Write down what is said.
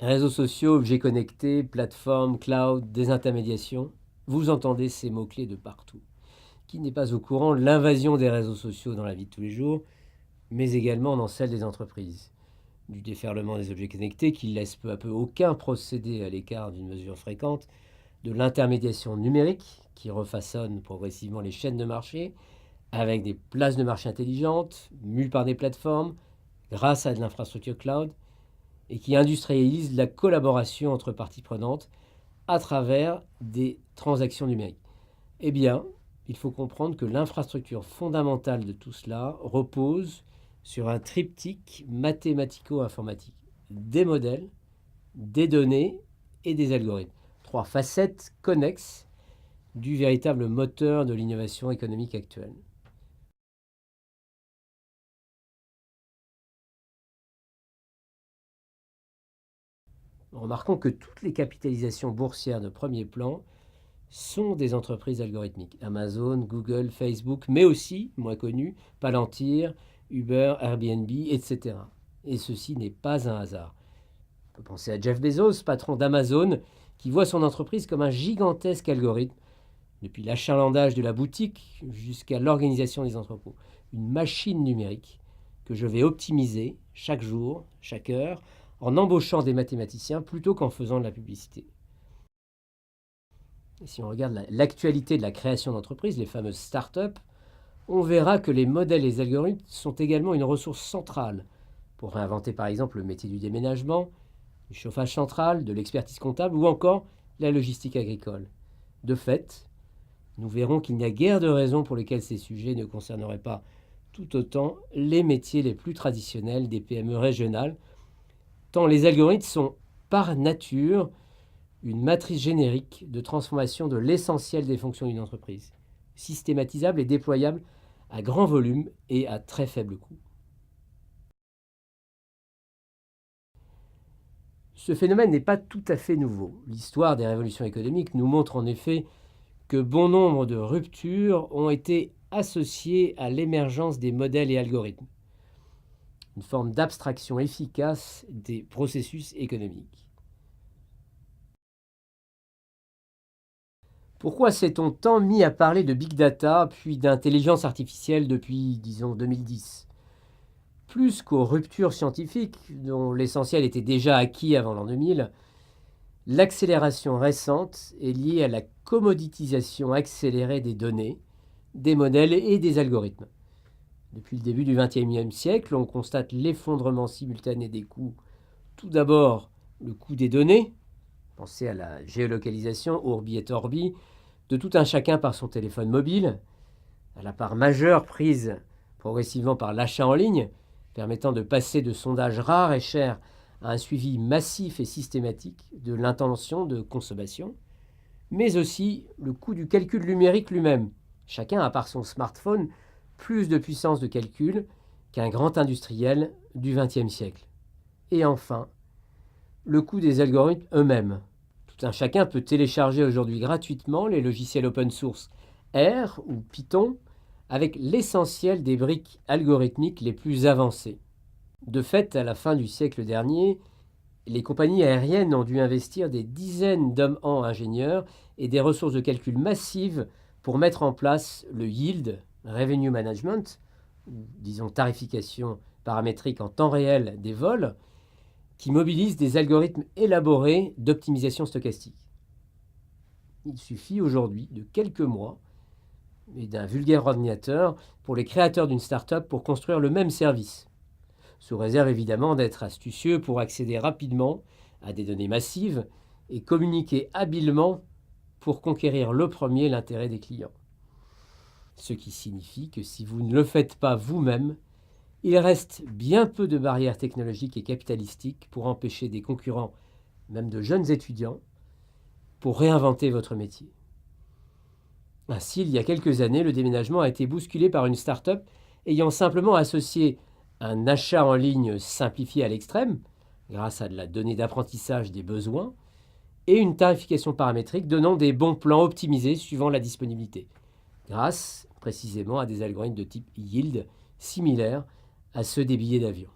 Réseaux sociaux, objets connectés, plateformes, cloud, désintermédiation, vous entendez ces mots-clés de partout. Qui n'est pas au courant de l'invasion des réseaux sociaux dans la vie de tous les jours, mais également dans celle des entreprises. Du déferlement des objets connectés qui laisse peu à peu aucun procédé à l'écart d'une mesure fréquente, de l'intermédiation numérique qui refaçonne progressivement les chaînes de marché avec des places de marché intelligentes, mues par des plateformes, grâce à de l'infrastructure cloud, et qui industrialise la collaboration entre parties prenantes à travers des transactions numériques. Eh bien, il faut comprendre que l'infrastructure fondamentale de tout cela repose sur un triptyque mathématico-informatique. Des modèles, des données et des algorithmes. Trois facettes connexes du véritable moteur de l'innovation économique actuelle. Remarquons que toutes les capitalisations boursières de premier plan sont des entreprises algorithmiques. Amazon, Google, Facebook, mais aussi, moins connues, Palantir, Uber, Airbnb, etc. Et ceci n'est pas un hasard. On peut penser à Jeff Bezos, patron d'Amazon, qui voit son entreprise comme un gigantesque algorithme, depuis l'achalandage de la boutique jusqu'à l'organisation des entrepôts. Une machine numérique que je vais optimiser chaque jour, chaque heure, en embauchant des mathématiciens plutôt qu'en faisant de la publicité. Et si on regarde l'actualité de la création d'entreprises, les fameuses startups, on verra que les modèles et les algorithmes sont également une ressource centrale pour réinventer par exemple le métier du déménagement, du chauffage central, de l'expertise comptable ou encore la logistique agricole. De fait, nous verrons qu'il n'y a guère de raisons pour lesquelles ces sujets ne concerneraient pas tout autant les métiers les plus traditionnels des PME régionales, tant les algorithmes sont par nature une matrice générique de transformation de l'essentiel des fonctions d'une entreprise, systématisable et déployable à grand volume et à très faible coût. Ce phénomène n'est pas tout à fait nouveau. L'histoire des révolutions économiques nous montre en effet que bon nombre de ruptures ont été associées à l'émergence des modèles et algorithmes, une forme d'abstraction efficace des processus économiques. Pourquoi s'est-on tant mis à parler de big data puis d'intelligence artificielle depuis, disons, 2010 ? Plus qu'aux ruptures scientifiques, dont l'essentiel était déjà acquis avant l'an 2000, l'accélération récente est liée à la commoditisation accélérée des données, des modèles et des algorithmes. Depuis le début du XXIe siècle, on constate l'effondrement simultané des coûts. Tout d'abord, le coût des données, pensez à la géolocalisation, Orbi et Orbi, de tout un chacun par son téléphone mobile, à la part majeure prise progressivement par l'achat en ligne, permettant de passer de sondages rares et chers à un suivi massif et systématique de l'intention de consommation, mais aussi le coût du calcul numérique lui-même. Chacun a par son smartphone plus de puissance de calcul qu'un grand industriel du XXe siècle. Et enfin, le coût des algorithmes eux-mêmes. Tout un chacun peut télécharger aujourd'hui gratuitement les logiciels open source R ou Python avec l'essentiel des briques algorithmiques les plus avancées. De fait, à la fin du siècle dernier, les compagnies aériennes ont dû investir des dizaines d'hommes-en ingénieurs et des ressources de calcul massives pour mettre en place le yield, revenue management, ou disons tarification paramétrique en temps réel des vols, qui mobilise des algorithmes élaborés d'optimisation stochastique. Il suffit aujourd'hui de quelques mois et d'un vulgaire ordinateur pour les créateurs d'une start-up pour construire le même service, sous réserve évidemment d'être astucieux pour accéder rapidement à des données massives et communiquer habilement pour conquérir le premier l'intérêt des clients. Ce qui signifie que si vous ne le faites pas vous-même, il reste bien peu de barrières technologiques et capitalistiques pour empêcher des concurrents, même de jeunes étudiants, pour réinventer votre métier. Ainsi, il y a quelques années, le déménagement a été bousculé par une start-up ayant simplement associé un achat en ligne simplifié à l'extrême, grâce à de la donnée d'apprentissage des besoins, et une tarification paramétrique donnant des bons plans optimisés suivant la disponibilité, grâce précisément à des algorithmes de type yield similaires à ceux des billets d'avion.